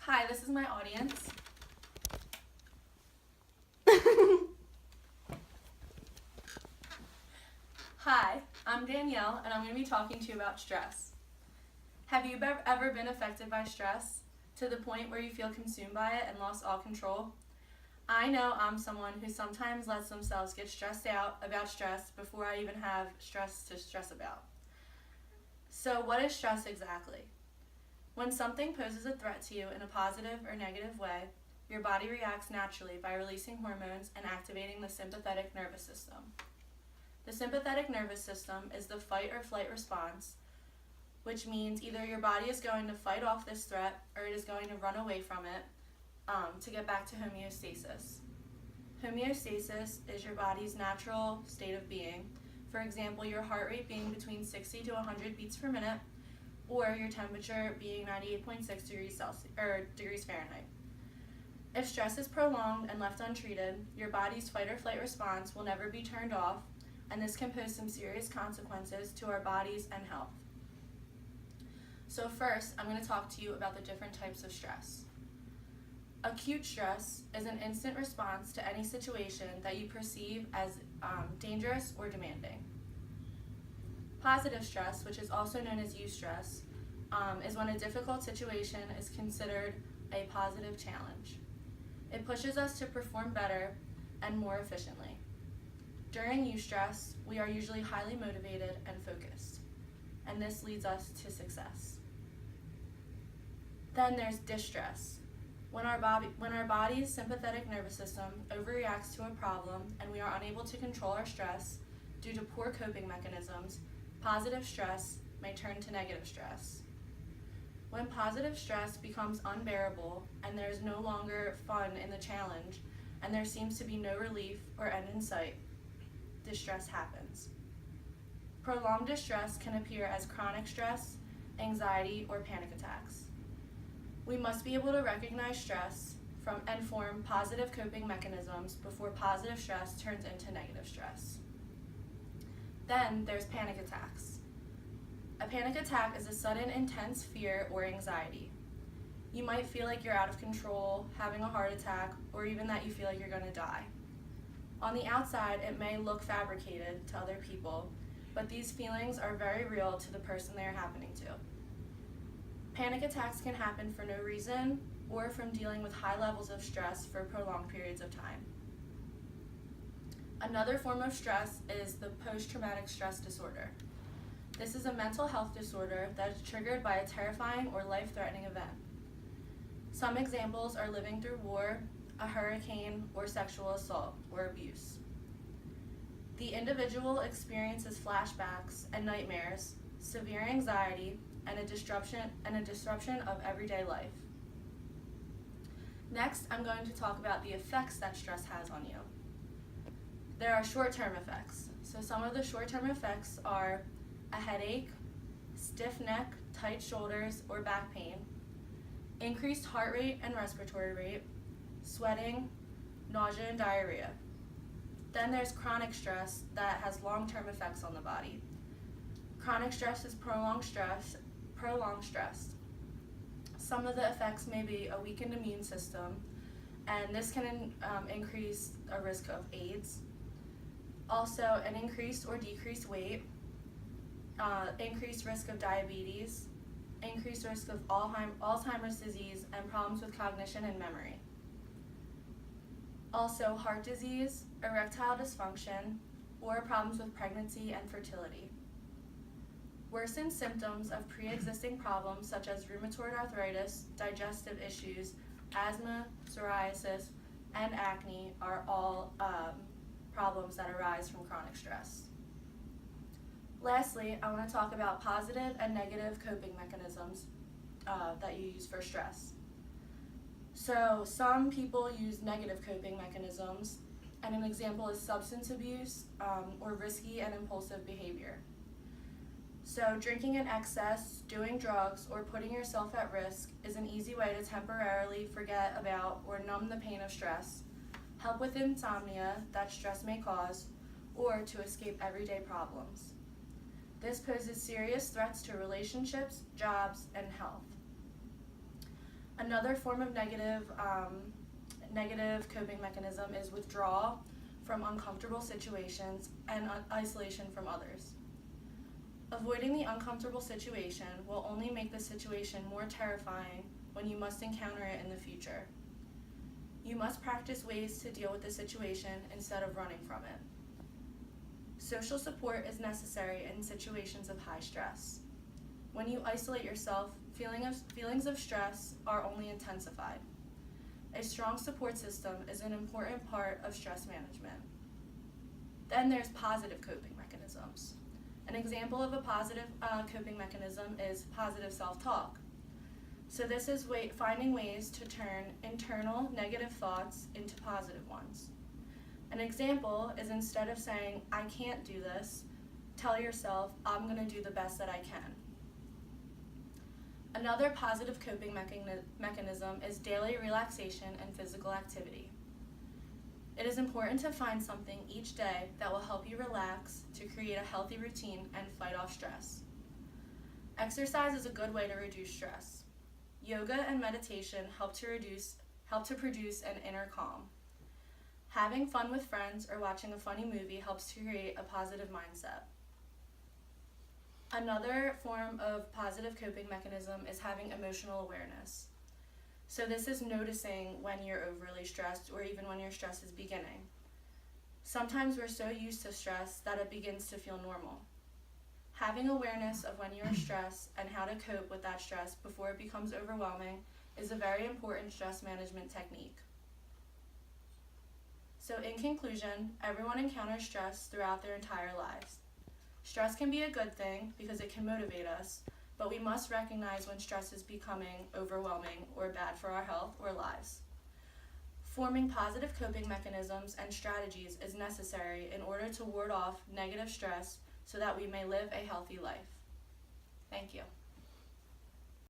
Hi, this is my audience. Hi, I'm Danielle, and I'm going to be talking to you about stress. Have you ever been affected by stress to the point where you feel consumed by it and lost all control? I know I'm someone who sometimes lets themselves get stressed out about stress before I even have stress to stress about. So, what is stress exactly? When something poses a threat to you in a positive or negative way, your body reacts naturally by releasing hormones and activating the sympathetic nervous system. The sympathetic nervous system is the fight or flight response, which means either your body is going to fight off this threat or it is going to run away from it to get back to homeostasis. Homeostasis is your body's natural state of being. For example, your heart rate being between 60 to 100 beats per minute, or your temperature being 98.6 degrees Fahrenheit. If stress is prolonged and left untreated, your body's fight or flight response will never be turned off, and this can pose some serious consequences to our bodies and health. So first, I'm going to talk to you about the different types of stress. Acute stress is an instant response to any situation that you perceive as dangerous or demanding. Positive stress, which is also known as eustress, is when a difficult situation is considered a positive challenge. It pushes us to perform better and more efficiently. During eustress, we are usually highly motivated and focused, and this leads us to success. Then there's distress, when our body's sympathetic nervous system overreacts to a problem and we are unable to control our stress due to poor coping mechanisms. Positive stress may turn to negative stress. When positive stress becomes unbearable and there is no longer fun in the challenge and there seems to be no relief or end in sight, distress happens. Prolonged distress can appear as chronic stress, anxiety, or panic attacks. We must be able to recognize stress and form positive coping mechanisms before positive stress turns into negative stress. Then there's panic attacks. A panic attack is a sudden intense fear or anxiety. You might feel like you're out of control, having a heart attack, or even that you feel like you're going to die. On the outside, it may look fabricated to other people, but these feelings are very real to the person they are happening to. Panic attacks can happen for no reason or from dealing with high levels of stress for prolonged periods of time. Another form of stress is the post-traumatic stress disorder. This is a mental health disorder that is triggered by a terrifying or life-threatening event. Some examples are living through war, a hurricane, or sexual assault or abuse. The individual experiences flashbacks and nightmares, severe anxiety, and a disruption of everyday life. Next, I'm going to talk about the effects that stress has on you. There are short-term effects. So some of the short-term effects are a headache, stiff neck, tight shoulders, or back pain, increased heart rate and respiratory rate, sweating, nausea, and diarrhea. Then there's chronic stress that has long-term effects on the body. Chronic stress is prolonged stress. Some of the effects may be a weakened immune system, and this can increase a risk of AIDS. Also, an increased or decreased weight, increased risk of diabetes, increased risk of Alzheimer's disease, and problems with cognition and memory. Also, heart disease, erectile dysfunction, or problems with pregnancy and fertility. Worsened symptoms of pre-existing problems such as rheumatoid arthritis, digestive issues, asthma, psoriasis, and acne are all problems that arise from chronic stress. Lastly, I want to talk about positive and negative coping mechanisms that you use for stress. So some people use negative coping mechanisms, and an example is substance abuse or risky and impulsive behavior. So drinking in excess, doing drugs, or putting yourself at risk is an easy way to temporarily forget about or numb the pain of stress, help with insomnia that stress may cause, or to escape everyday problems. This poses serious threats to relationships, jobs, and health. Another form of negative coping mechanism is withdrawal from uncomfortable situations and isolation from others. Avoiding the uncomfortable situation will only make the situation more terrifying when you must encounter it in the future. You must practice ways to deal with the situation instead of running from it. Social support is necessary in situations of high stress. When you isolate yourself, feelings of stress are only intensified. A strong support system is an important part of stress management. Then there's positive coping mechanisms. An example of a positive coping mechanism is positive self-talk. So this is finding ways to turn internal negative thoughts into positive ones. An example is instead of saying, "I can't do this," tell yourself, "I'm going to do the best that I can." Another positive coping mechanism is daily relaxation and physical activity. It is important to find something each day that will help you relax to create a healthy routine and fight off stress. Exercise is a good way to reduce stress. Yoga and meditation help to produce an inner calm. Having fun with friends or watching a funny movie helps to create a positive mindset. Another form of positive coping mechanism is having emotional awareness. So this is noticing when you're overly stressed or even when your stress is beginning. Sometimes we're so used to stress that it begins to feel normal. Having awareness of when you're stressed and how to cope with that stress before it becomes overwhelming is a very important stress management technique. So in conclusion, everyone encounters stress throughout their entire lives. Stress can be a good thing because it can motivate us, but we must recognize when stress is becoming overwhelming or bad for our health or lives. Forming positive coping mechanisms and strategies is necessary in order to ward off negative stress so that we may live a healthy life. Thank you.